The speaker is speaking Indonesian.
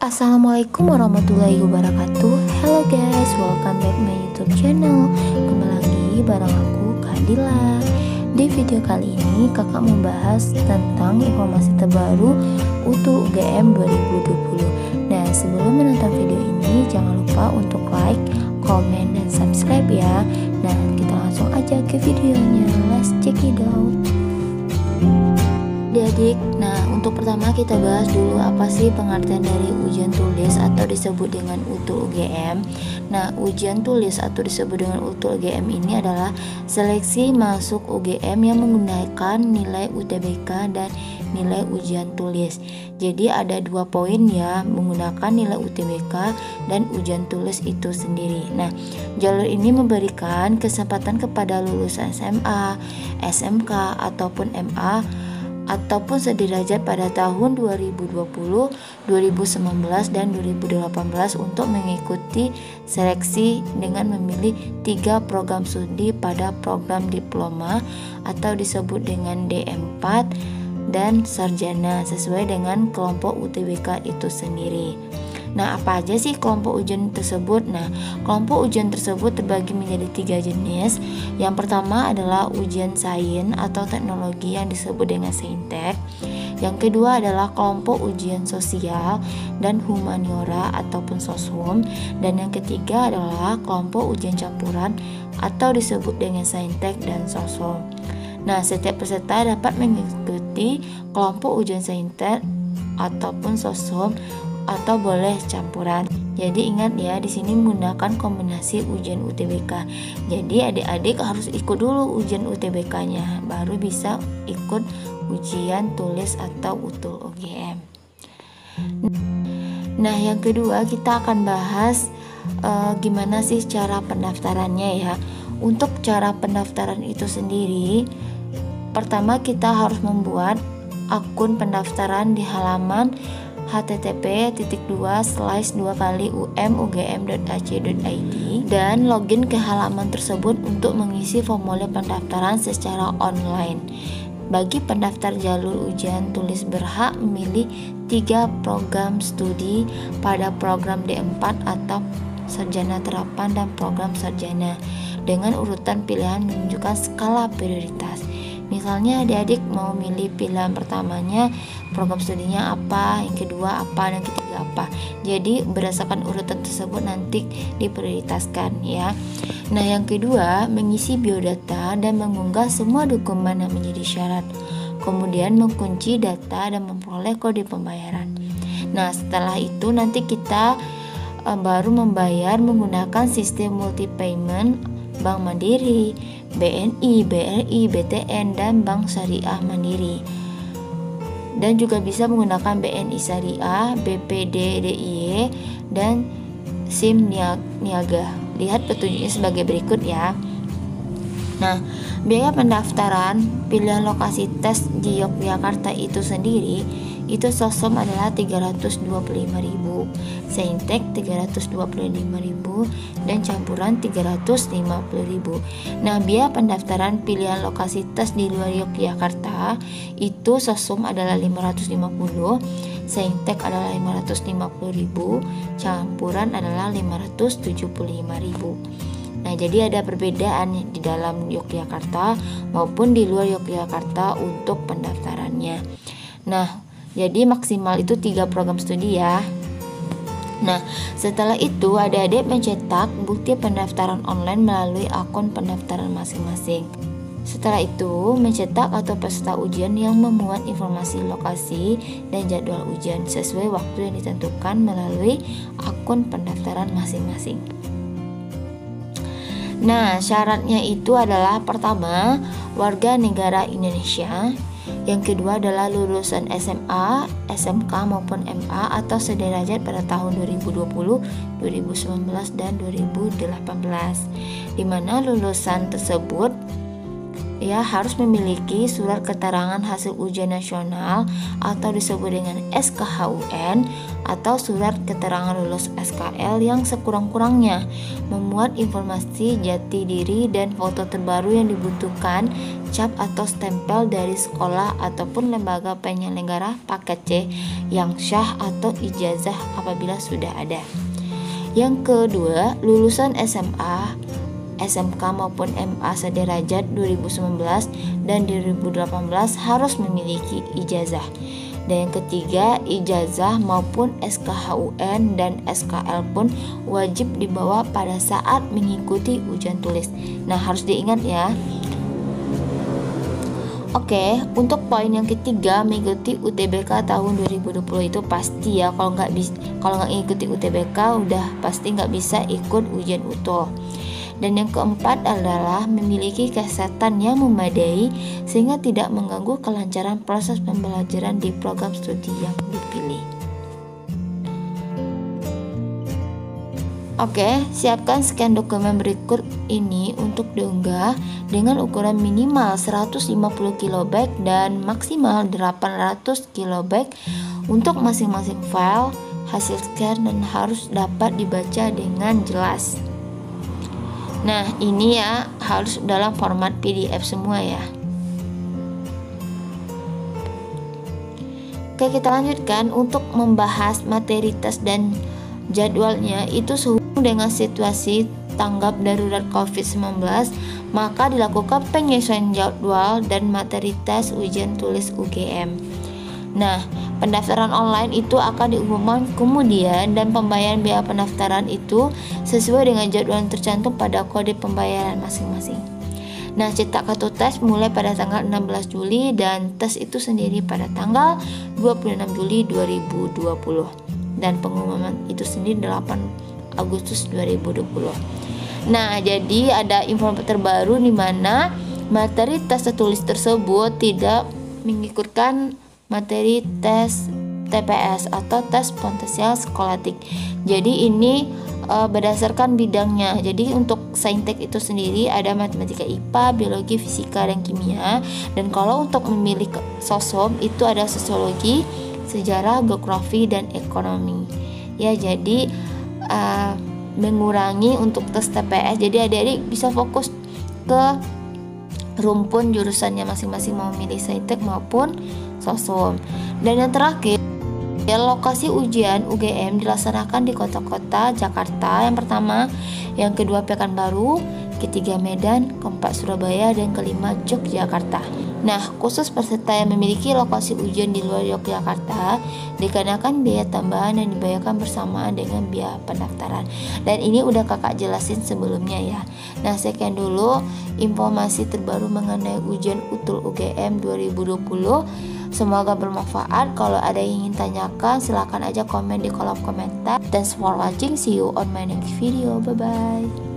Assalamualaikum warahmatullahi wabarakatuh. Hello guys, welcome back my YouTube channel. Kembali lagi bareng aku Kadila. Di video kali ini kakak membahas tentang informasi terbaru UTUL UGM 2020. Nah, sebelum menonton video ini jangan lupa untuk like, komen, dan subscribe ya. Nah, kita langsung aja ke videonya. Let's check it out. Adik, nah untuk pertama kita bahas dulu apa sih pengertian dari ujian tulis atau disebut dengan UTUL UGM. Nah, ujian tulis atau disebut dengan UTUL UGM ini adalah seleksi masuk UGM yang menggunakan nilai UTBK dan nilai ujian tulis. Jadi ada 2 poin ya, menggunakan nilai UTBK dan ujian tulis itu sendiri. Nah, jalur ini memberikan kesempatan kepada lulusan SMA, SMK ataupun MA ataupun sederajat pada tahun 2020, 2019, dan 2018 untuk mengikuti seleksi dengan memilih 3 program studi pada program diploma atau disebut dengan D4 dan sarjana sesuai dengan kelompok UTBK itu sendiri. Nah, apa aja sih kelompok ujian tersebut? Nah, kelompok ujian tersebut terbagi menjadi 3 jenis. Yang pertama adalah ujian sains atau teknologi yang disebut dengan saintek. Yang kedua adalah kelompok ujian sosial dan humaniora ataupun soshum. Dan yang ketiga adalah kelompok ujian campuran atau disebut dengan saintek dan soshum. Nah, setiap peserta dapat mengikuti kelompok ujian saintek ataupun soshum atau boleh campuran. Jadi ingat ya, di sini menggunakan kombinasi ujian UTBK. Jadi adik-adik harus ikut dulu ujian UTBK-nya, baru bisa ikut ujian tulis atau UTUL UGM. Nah, yang kedua kita akan bahas gimana sih cara pendaftarannya ya. Untuk cara pendaftaran itu sendiri, pertama kita harus membuat akun pendaftaran di halaman http://umugm.ac.id dan login ke halaman tersebut untuk mengisi formulir pendaftaran secara online. Bagi pendaftar jalur ujian tulis berhak memilih 3 program studi pada program D4 atau sarjana terapan dan program sarjana dengan urutan pilihan menunjukkan skala prioritas. Misalnya adik-adik mau milih pilihan pertamanya program studinya apa, yang kedua apa, dan ketiga apa. Jadi berdasarkan urutan tersebut nanti diprioritaskan ya. Nah, yang kedua mengisi biodata dan mengunggah semua dokumen yang menjadi syarat. Kemudian mengunci data dan memperoleh kode pembayaran. Nah, setelah itu nanti kita baru membayar menggunakan sistem multi payment Bank Mandiri, BNI, BRI, BTN, dan Bank Syariah Mandiri. Dan juga bisa menggunakan BNI Syariah, BPD DIY, dan SIM Niaga. Lihat petunjuknya sebagai berikut ya. Nah, biaya pendaftaran pilihan lokasi tes di Yogyakarta itu sendiri itu soshum adalah 325.000, saintek 325.000, dan campuran 350.000. Nah, biaya pendaftaran pilihan lokasi tes di luar Yogyakarta itu soshum adalah 550, saintek adalah 550.000, campuran adalah 575.000. Nah, jadi ada perbedaan di dalam Yogyakarta maupun di luar Yogyakarta untuk pendaftarannya. Nah, jadi maksimal itu 3 program studi ya. Nah, setelah itu adik-adik mencetak bukti pendaftaran online melalui akun pendaftaran masing-masing. Setelah itu mencetak atau peserta ujian yang memuat informasi lokasi dan jadwal ujian sesuai waktu yang ditentukan melalui akun pendaftaran masing-masing. Nah, syaratnya itu adalah pertama, warga negara Indonesia. Yang kedua adalah lulusan SMA, SMK maupun MA atau sederajat pada tahun 2020, 2019, dan 2018. Di mana lulusan tersebut ya harus memiliki surat keterangan hasil ujian nasional atau disebut dengan SKHUN atau surat keterangan lulus SKL yang sekurang-kurangnya memuat informasi jati diri dan foto terbaru yang dibutuhkan, cap atau stempel dari sekolah ataupun lembaga penyelenggara paket C yang syah atau ijazah apabila sudah ada. Yang kedua, lulusan SMA, SMK maupun MA sederajat 2019 dan 2018 harus memiliki ijazah. Dan yang ketiga, ijazah maupun SKHUN dan SKL pun wajib dibawa pada saat mengikuti ujian tulis. Nah, harus diingat ya. Oke, untuk poin yang ketiga, mengikuti UTBK tahun 2020 itu pasti ya. Kalau nggak ngikuti UTBK udah pasti nggak bisa ikut ujian UTUL. Dan yang keempat adalah memiliki kesehatan yang memadai sehingga tidak mengganggu kelancaran proses pembelajaran di program studi yang dipilih. Oke, siapkan scan dokumen berikut ini untuk diunggah dengan ukuran minimal 150 KB dan maksimal 800 KB untuk masing-masing file hasil scan dan harus dapat dibaca dengan jelas. Nah, ini ya harus dalam format PDF semua ya. Oke, kita lanjutkan untuk membahas materi tes dan jadwalnya itu sehubungan dengan situasi tanggap darurat COVID-19, maka dilakukan penyesuaian jadwal dan materi tes ujian tulis UGM. Nah, pendaftaran online itu akan diumumkan kemudian dan pembayaran biaya pendaftaran itu sesuai dengan jadwal yang tercantum pada kode pembayaran masing-masing. Nah, cetak kartu tes mulai pada tanggal 16 Juli dan tes itu sendiri pada tanggal 26 Juli 2020. Dan pengumuman itu sendiri 8 Agustus 2020. Nah, jadi ada informasi terbaru di mana materi tes tertulis tersebut tidak mengikutkan materi tes TPS atau tes potensial skolatik. Jadi ini berdasarkan bidangnya. Jadi untuk saintek itu sendiri ada matematika, IPA, biologi, fisika, dan kimia. Dan kalau untuk memilih sosom itu ada sosiologi, sejarah, geografi, dan ekonomi. Ya, jadi mengurangi untuk tes TPS. Jadi adik-adik bisa fokus ke rumpun jurusannya masing-masing, mau memilih saintek maupun sosom. Dan yang terakhir, lokasi ujian UGM dilaksanakan di kota-kota Jakarta yang pertama, yang kedua Pekanbaru, ketiga Medan, keempat Surabaya, dan kelima Yogyakarta. Nah, khusus peserta yang memiliki lokasi ujian di luar Yogyakarta dikenakan biaya tambahan yang dibayarkan bersamaan dengan biaya pendaftaran. Dan ini udah kakak jelasin sebelumnya ya. Nah, sekian dulu informasi terbaru mengenai ujian UTUL UGM 2020. Semoga bermanfaat. Kalau ada yang ingin tanyakan, silahkan aja komen di kolom komentar. Thanks for watching. See you on my next video. Bye bye.